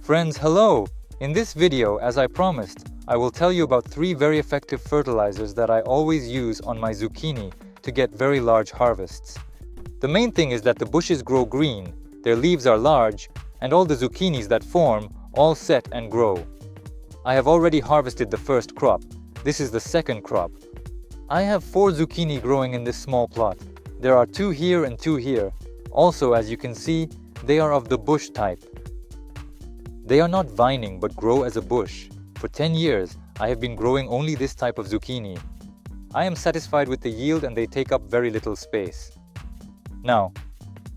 Friends, hello! In this video, as I promised, I will tell you about 3 very effective fertilizers that I always use on my zucchini to get very large harvests. The main thing is that the bushes grow green, their leaves are large, and all the zucchinis that form all set and grow. I have already harvested the first crop. This is the second crop. I have 4 zucchini growing in this small plot. There are 2 here and 2 here. Also, as you can see, they are of the bush type. They are not vining but grow as a bush. For 10 years, I have been growing only this type of zucchini. I am satisfied with the yield and they take up very little space. Now,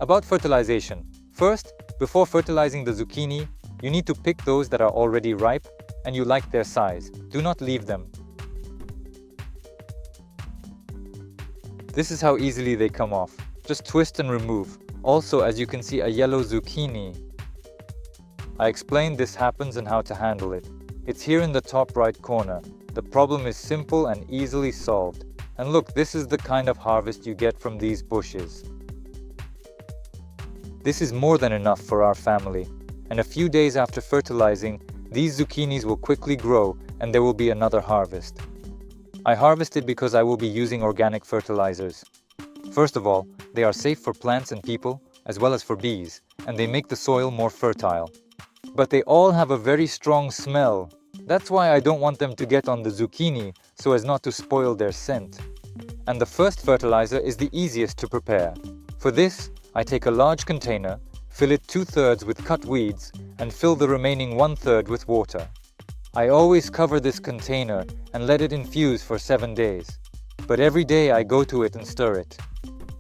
about fertilization. First, before fertilizing the zucchini, you need to pick those that are already ripe and you like their size. Do not leave them. This is how easily they come off. Just twist and remove. Also, as you can see, a yellow zucchini. I explained this happens and how to handle it. It's here in the top right corner. The problem is simple and easily solved. And look, this is the kind of harvest you get from these bushes. This is more than enough for our family. And a few days after fertilizing, these zucchinis will quickly grow and there will be another harvest. I harvested because I will be using organic fertilizers. First of all, they are safe for plants and people, as well as for bees, and they make the soil more fertile. But they all have a very strong smell. That's why I don't want them to get on the zucchini so as not to spoil their scent. And the first fertilizer is the easiest to prepare. For this, I take a large container, fill it 2/3 with cut weeds, and fill the remaining 1/3 with water. I always cover this container and let it infuse for 7 days. But every day I go to it and stir it.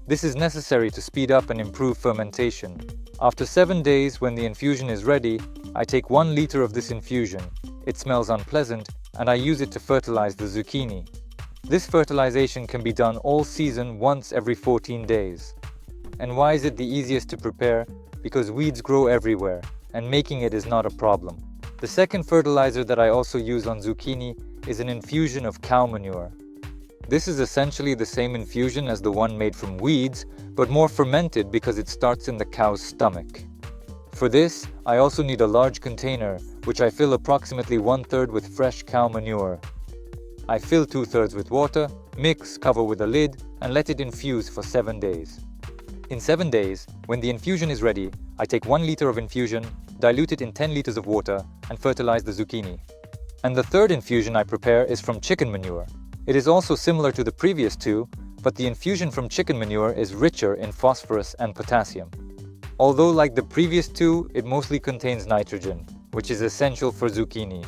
This is necessary to speed up and improve fermentation. After 7 days, when the infusion is ready, I take 1 liter of this infusion. It smells unpleasant, and I use it to fertilize the zucchini. This fertilization can be done all season once every 14 days. And why is it the easiest to prepare? Because weeds grow everywhere, and making it is not a problem. The second fertilizer that I also use on zucchini is an infusion of cow manure. This is essentially the same infusion as the one made from weeds, but more fermented because it starts in the cow's stomach. For this, I also need a large container, which I fill approximately 1/3 with fresh cow manure. I fill 2/3 with water, mix, cover with a lid, and let it infuse for 7 days. In 7 days, when the infusion is ready, I take 1 liter of infusion, dilute it in 10 liters of water, and fertilize the zucchini. And the third infusion I prepare is from chicken manure. It is also similar to the previous 2, but the infusion from chicken manure is richer in phosphorus and potassium. Although like the previous 2, it mostly contains nitrogen, which is essential for zucchini.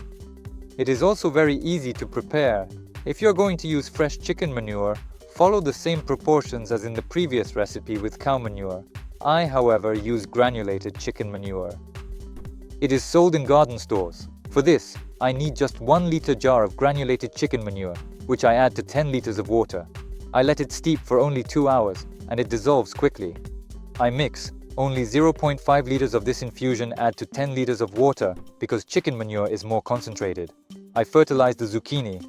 It is also very easy to prepare. If you're going to use fresh chicken manure, follow the same proportions as in the previous recipe with cow manure. I, however, use granulated chicken manure. It is sold in garden stores. For this, I need just 1 liter jar of granulated chicken manure, which I add to 10 liters of water. I let it steep for only 2 hours, and it dissolves quickly. I mix. Only 0.5 liters of this infusion add to 10 liters of water because chicken manure is more concentrated. I fertilize the zucchini.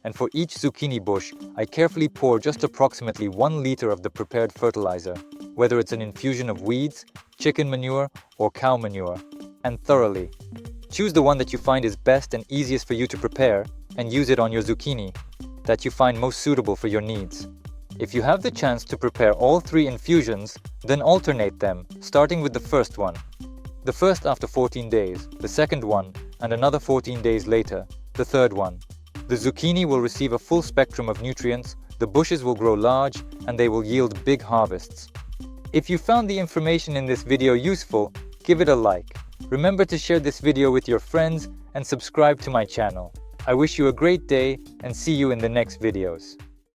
And for each zucchini bush, I carefully pour just approximately 1 liter of the prepared fertilizer, whether it's an infusion of weeds, chicken manure, or cow manure, and thoroughly. Choose the one that you find is best and easiest for you to prepare, and use it on your zucchini that you find most suitable for your needs. If you have the chance to prepare all 3 infusions, then alternate them, starting with the first one. The first after 14 days, the second one, and another 14 days later, the third one. The zucchini will receive a full spectrum of nutrients, the bushes will grow large, and they will yield big harvests. If you found the information in this video useful, give it a like. Remember to share this video with your friends and subscribe to my channel. I wish you a great day and see you in the next videos.